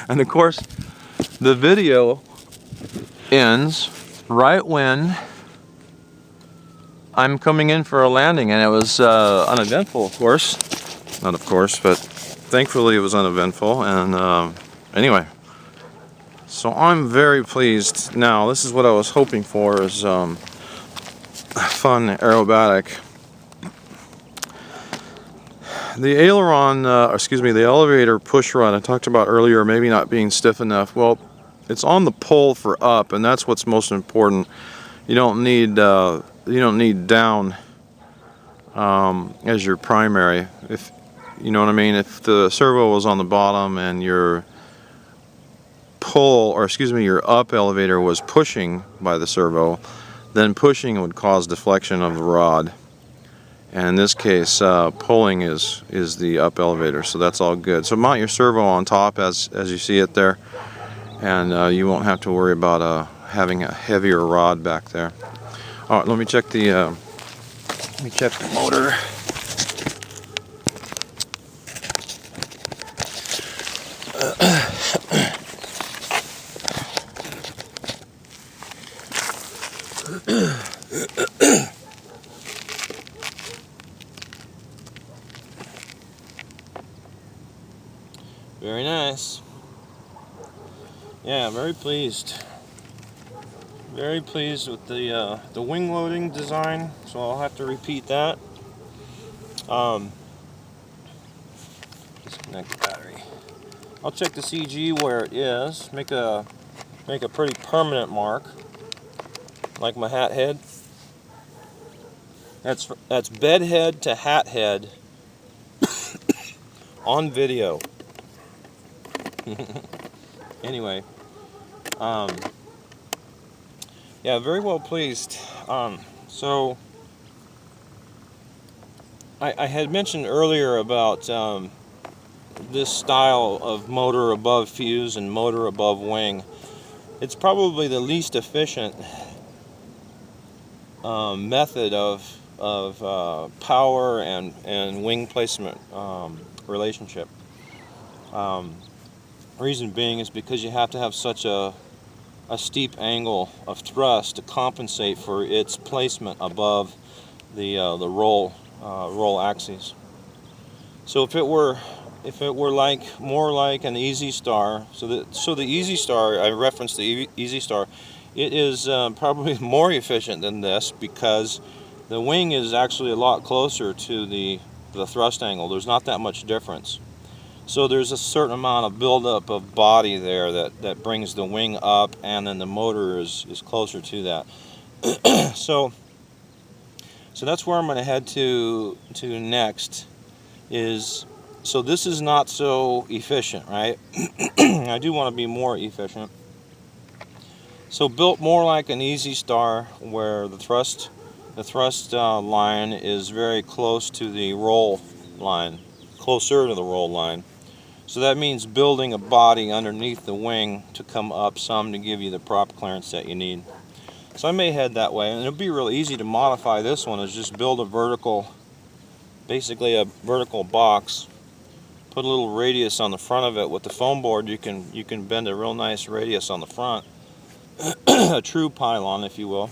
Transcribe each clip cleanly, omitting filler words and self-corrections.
And of course, the video ends right when I'm coming in for a landing, and it was uneventful, of course. Not of course, but thankfully it was uneventful. And anyway, so I'm very pleased. Now, this is what I was hoping for, is fun aerobatic. The aileron, the elevator push rod I talked about earlier, maybe not being stiff enough. Well, it's on the pole for up, and that's what's most important. You don't need down as your primary. If you know what I mean. If the servo was on the bottom and your your up elevator was pushing by the servo, then pushing would cause deflection of the rod. And in this case, pulling is the up elevator, so that's all good. So mount your servo on top as you see it there, and you won't have to worry about having a heavier rod back there. All right, let me check the motor. Very nice. Yeah, very pleased. Very pleased with the wing loading design. So I'll have to repeat that. Disconnect the battery. I'll check the CG where it is. Make a pretty permanent mark, like my hat head. That's bed head to hat head on video. Anyway, yeah, very well pleased. So I had mentioned earlier about this style of motor above fuse and motor above wing. It's probably the least efficient method of power and wing placement relationship. Reason being is because you have to have such a steep angle of thrust to compensate for its placement above the roll axes. So if it were more like an Easy Star, so the Easy Star, I referenced the Easy Star, it is probably more efficient than this because the wing is actually a lot closer to the thrust angle. There's not that much difference. So there's a certain amount of buildup of body there that brings the wing up, and then the motor is closer to that. So that's where I'm going to head to next. So this is not so efficient, right? I do want to be more efficient. So built more like an Easy Star, where the thrust line is very close to the roll line, closer to the roll line. So that means building a body underneath the wing to come up some to give you the prop clearance that you need. So I may head that way, and it'll be real easy to modify this one. Is just build basically a vertical box, put a little radius on the front of it. With the foam board, you can bend a real nice radius on the front, a true pylon, if you will.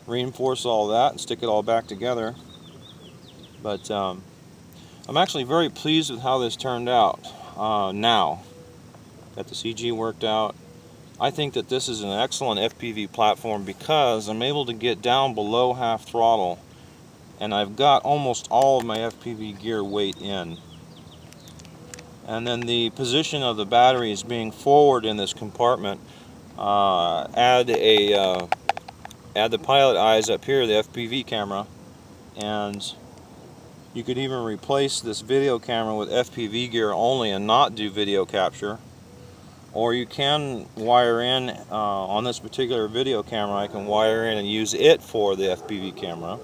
Reinforce all that and stick it all back together. But I'm actually very pleased with how this turned out. Now that the CG worked out, I think that this is an excellent FPV platform because I'm able to get down below half throttle, and I've got almost all of my FPV gear weight in. And then the position of the battery is being forward in this compartment. Add the pilot eyes up here, the FPV camera, and you could even replace this video camera with FPV gear only and not do video capture. Or you can wire in, on this particular video camera, I can wire in and use it for the FPV camera.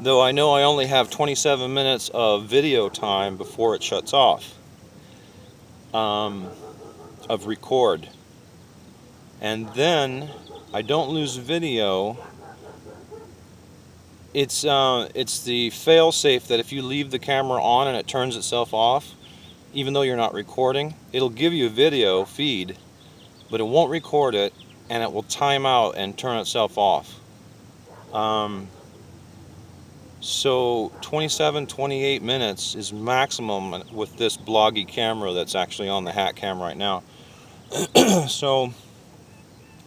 Though I know I only have 27 minutes of video time before it shuts off, of record. And then I don't lose video. It's the fail-safe that if you leave the camera on and it turns itself off, even though you're not recording, it'll give you a video feed, but it won't record it, and it will time out and turn itself off. So 27, 28 minutes is maximum with this bloggy camera that's actually on the hat cam right now. So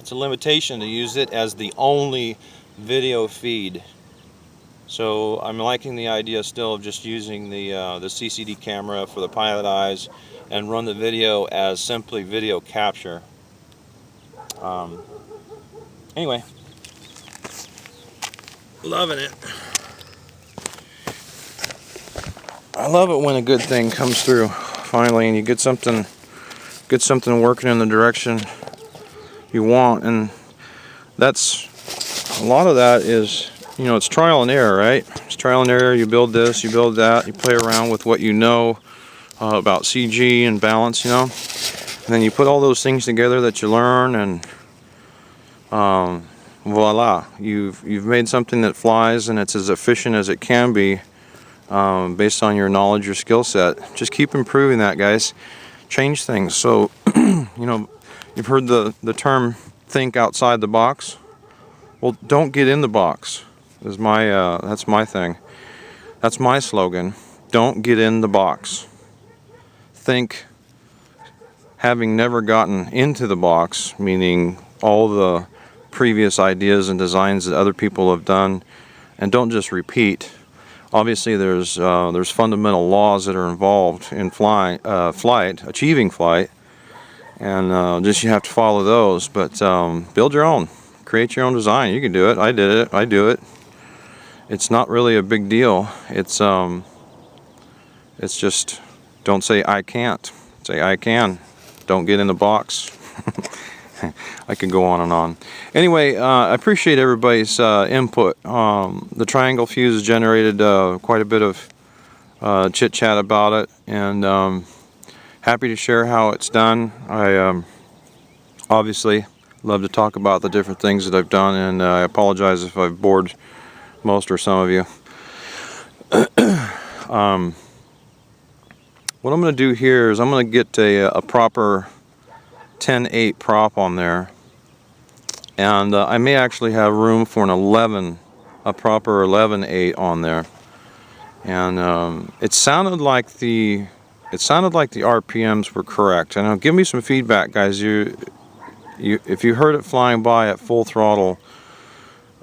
it's a limitation to use it as the only video feed. So I'm liking the idea still of just using the CCD camera for the pilot eyes and run the video as simply video capture. Anyway, loving it. I love it when a good thing comes through finally, and you get something working in the direction you want. And that's a lot of that is, you know, it's trial and error, right? It's trial and error. You build this, you build that, you play around with what you know about CG and balance, you know, and then you put all those things together that you learn, and voila, you've made something that flies, and it's as efficient as it can be. Based on your knowledge, your skill set. Just keep improving that, guys. Change things. So, you know, you've heard the term think outside the box. Well, don't get in the box is my that's my thing. That's my slogan. Don't get in the box. Think, having never gotten into the box, meaning all the previous ideas and designs that other people have done, and don't just repeat. Obviously, there's fundamental laws that are involved in flight, achieving flight, and just you have to follow those. But build your own, create your own design. You can do it. I did it. I do it. It's not really a big deal. It's just, don't say I can't. Say I can. Don't get in the box. I could go on and on. Anyway, I appreciate everybody's input. The triangle fuse generated quite a bit of chit-chat about it, and happy to share how it's done. I obviously love to talk about the different things that I've done, and I apologize if I've bored most or some of you. What I'm going to do here is I'm going to get a proper 10/8 prop on there, and I may actually have room for a proper 11/8 on there. And it sounded like the RPMs were correct. And give me some feedback, guys. If you heard it flying by at full throttle,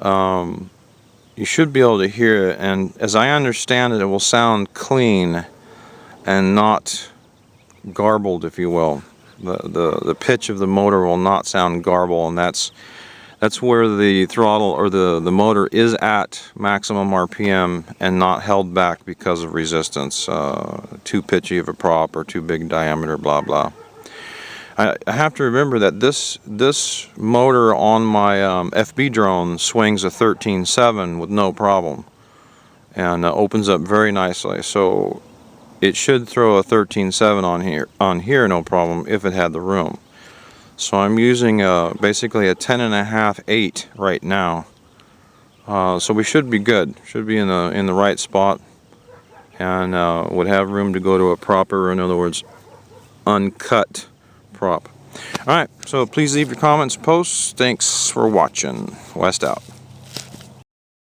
you should be able to hear it. And as I understand it, it will sound clean and not garbled, if you will. The pitch of the motor will not sound garbled, and that's where the throttle or the motor is at maximum RPM and not held back because of resistance, too pitchy of a prop or too big diameter, blah blah. I have to remember that this motor on my FB drone swings a 13.7 with no problem, and opens up very nicely. So it should throw a 13.7 on here no problem if it had the room. So I'm using basically a 10.5/8 right now. So we should be good. Should be in the right spot, and would have room to go to a proper, in other words, uncut prop. All right. So please leave your comments, posts. Thanks for watching. West out.